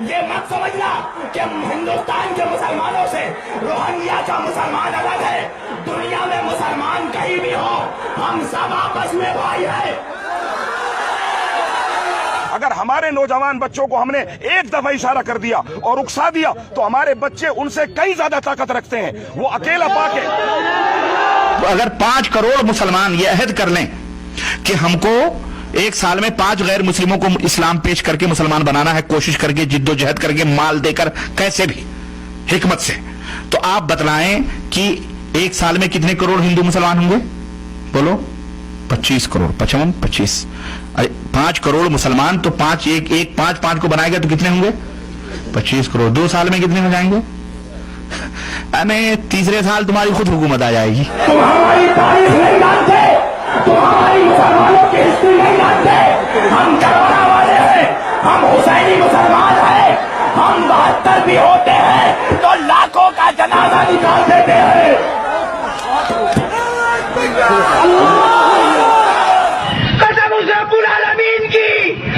ये मत समझना कि हिंदुस्तान के मुसलमानों से रोहिंग्या का मुसलमान अलग है। दुनिया में मुसलमान कहीं भी हो, हम सब आपस में भाई हैं। अगर हमारे नौजवान बच्चों को हमने एक दफा इशारा कर दिया और उकसा दिया तो हमारे बच्चे उनसे कई ज्यादा ताकत रखते हैं। वो अकेला पाके अगर 5 करोड़ मुसलमान ये अहद कर लें कि हमको एक साल में 5 गैर मुस्लिमों को इस्लाम पेश करके मुसलमान बनाना है, कोशिश करके, जिद्दोजहद करके, माल देकर, कैसे भी, हिकमत से, तो आप बतलाएं कि एक साल में कितने करोड़ हिंदू मुसलमान होंगे? बोलो। 25 करोड़, 55, 25, 5 करोड़ मुसलमान, तो 5 को बनाएगा तो कितने होंगे? 25 करोड़। 2 साल में कितने हो जाएंगे? तीसरे साल तुम्हारी खुद हुकूमत आ जाएगी। तुम्हारी तारीख नहीं जानते, तुम्हारी मुसलमानों की हिस्ट्री नहीं जानते। हम करबला वाले हैं, हम हुसैनी मुसलमान हैं। हम 72 भी होते हैं तो लाखों का जनाजा निकाल देते हैं। कसम उस रब्बुल आलमीन की,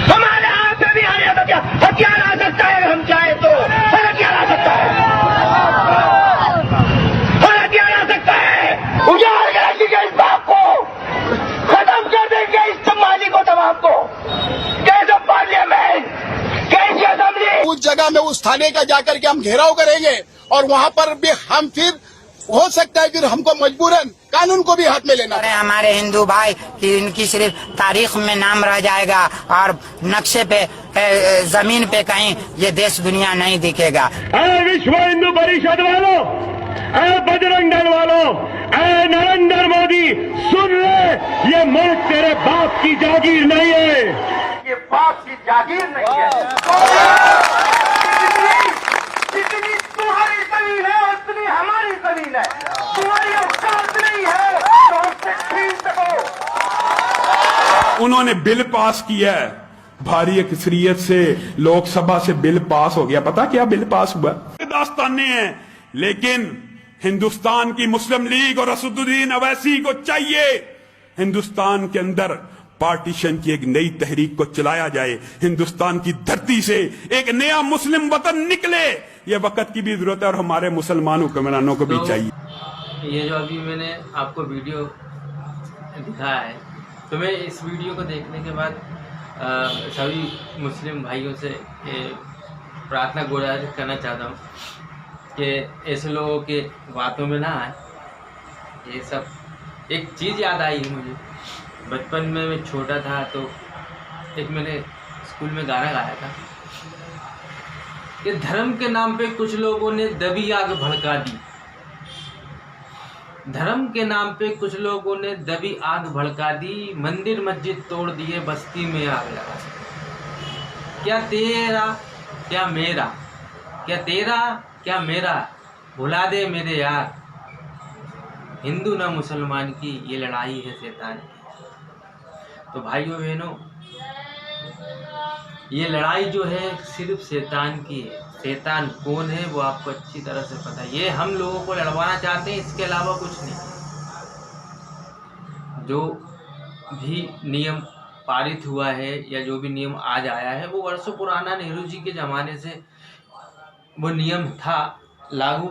हमारे हाथ में भी हथियार आ सकता है। हम चाहे तो हथियार आ सकता है, हथियार आ सकता है। उजाड़ कर रखिएगा इस बाप को, खत्म कर देंगे इस तमाली को, तमाम को। कैसे पार्लियामेंट, कैसी असेंबली, उस जगह में उस थाने का जाकर के हम घेराव करेंगे और वहाँ पर भी हम फिर हो सकता है फिर हमको मजबूरन कानून को भी हाथ में लेना। अरे हमारे हिंदू भाई कि इनकी सिर्फ तारीख में नाम रह जाएगा और नक्शे पे जमीन पे कहीं ये देश दुनिया नहीं दिखेगा। विश्व हिंदू परिषद वालों, बजरंग दल वालों, नरेंद्र मोदी, सुन ले, ये मुल्क तेरे बाप की जागीर नहीं है, ये बाप की जागीर नहीं है। जितनी तुम्हारी जमीन है उतनी हमारी जमीन है। तुम्हारी औकात नहीं है तो हमसे छीन सको। उन्होंने बिल पास किया है, भारी अक्सरियत से लोकसभा से बिल पास हो गया। पता क्या बिल पास हुआ? दास्ताने हैं, लेकिन हिंदुस्तान की मुस्लिम लीग और असदुद्दीन अवैसी को चाहिए हिंदुस्तान के अंदर पार्टीशन की एक नई तहरीक को चलाया जाए, हिंदुस्तान की धरती से एक नया मुस्लिम वतन निकले। ये वक्त की भी जरूरत है और हमारे मुसलमान हुक्मरानों को भी चाहिए। ये जो अभी मैंने आपको वीडियो दिखाया है, तो मैं इस वीडियो को देखने के बाद सभी मुस्लिम भाइयों से प्रार्थना गुजारिश करना चाहता हूँ कि ऐसे लोगों के बातों में ना आए। ये सब एक चीज़ याद आई मुझे, बचपन में मैं छोटा था तो एक मैंने स्कूल में गाना गाया था कि धर्म के नाम पे कुछ लोगों ने दबी आग भड़का दी। धर्म के नाम पे कुछ लोगों ने दबी आग भड़का दी, मंदिर मस्जिद तोड़ दिए, बस्ती में आग लगा दी। क्या तेरा क्या मेरा, क्या तेरा क्या मेरा, भुला दे मेरे यार, हिंदू ना मुसलमान की ये लड़ाई है शैतान की। तो भाइयों बहनों, ये लड़ाई जो है सिर्फ शैतान की है। शैतान कौन है वो आपको अच्छी तरह से पता है। ये हम लोगों को लड़वाना चाहते हैं, इसके अलावा कुछ नहीं। जो भी नियम पारित हुआ है या जो भी नियम आज आया है वो वर्षों पुराना, नेहरू जी के ज़माने से वो नियम था लागू,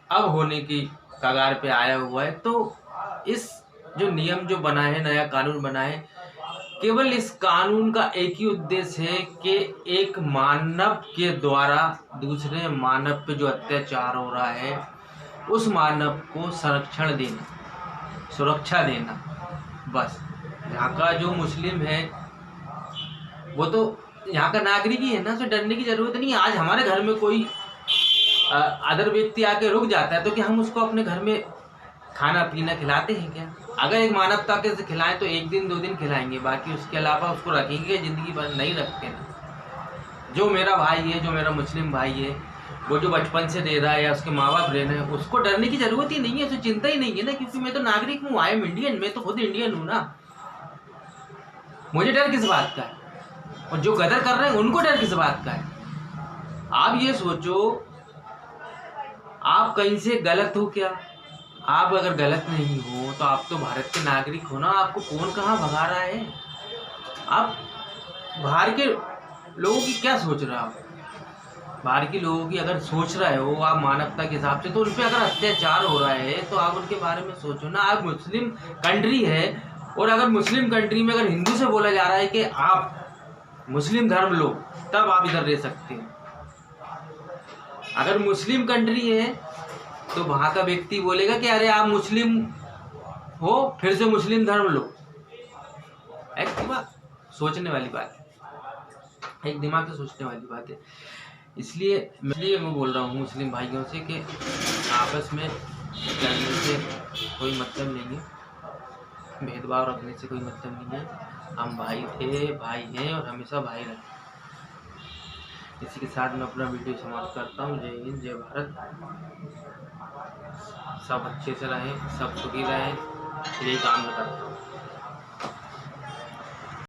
अब होने की कगार पे आया हुआ है। तो इस जो नियम जो बना है, नया कानून बना है, केवल इस कानून का एक ही उद्देश्य है कि एक मानव के द्वारा दूसरे मानव पे जो अत्याचार हो रहा है उस मानव को संरक्षण देना, सुरक्षा देना। बस यहाँ का जो मुस्लिम है वो तो यहाँ का नागरिक ही है ना, तो डरने की जरूरत नहीं। आज हमारे घर में कोई अदर व्यक्ति आके रुक जाता है तो क्या हम उसको अपने घर में खाना पीना खिलाते हैं क्या? अगर एक मानवता के से खिलाएं तो 1 दिन 2 दिन खिलाएंगे, बाकी उसके अलावा उसको रखेंगे ज़िंदगी भर नहीं रखते ना। जो मेरा भाई है, जो मेरा मुस्लिम भाई है, वो जो बचपन से दे रहा है या उसके माँ बाप दे रहे हैं, उसको डरने की ज़रूरत ही नहीं है, उसको चिंता ही नहीं है ना, क्योंकि मैं तो नागरिक हूँ, आई एम इंडियन, मैं तो खुद इंडियन हूँ ना। मुझे डर किस बात का है? और जो गदर कर रहे हैं उनको डर किस बात का है? आप ये सोचो, आप कहीं से गलत हो क्या? आप अगर गलत नहीं हो तो आप तो भारत के नागरिक हो ना। आपको कौन कहाँ भगा रहा है? आप बाहर के लोगों की क्या सोच रहे हो? बाहर के लोगों की अगर सोच रहे हो आप मानवता के हिसाब से, तो उन पर अगर अत्याचार हो रहा है तो आप उनके बारे में सोचो ना। आप मुस्लिम कंट्री है, और अगर मुस्लिम कंट्री में अगर हिंदू से बोला जा रहा है कि आप मुस्लिम धर्म लो, तब आप इधर रह सकते हो। अगर मुस्लिम कंट्री है तो वहाँ का व्यक्ति बोलेगा कि अरे आप मुस्लिम हो, फिर से मुस्लिम धर्म लो। एक दिमाग सोचने वाली बात है, एक दिमाग से सोचने वाली बात है। इसलिए मैं बोल रहा हूँ मुस्लिम भाइयों से कि आपस में लड़ने से कोई मतलब नहीं है, भेदभाव रखने से कोई मतलब नहीं है। हम भाई थे, भाई हैं और हमेशा भाई रहे। इसी के साथ मैं अपना वीडियो समाप्त करता हूँ। जय हिंद, जय भारत। सब अच्छे से रहें, सब सुखी रहें, यही काम करता हूँ।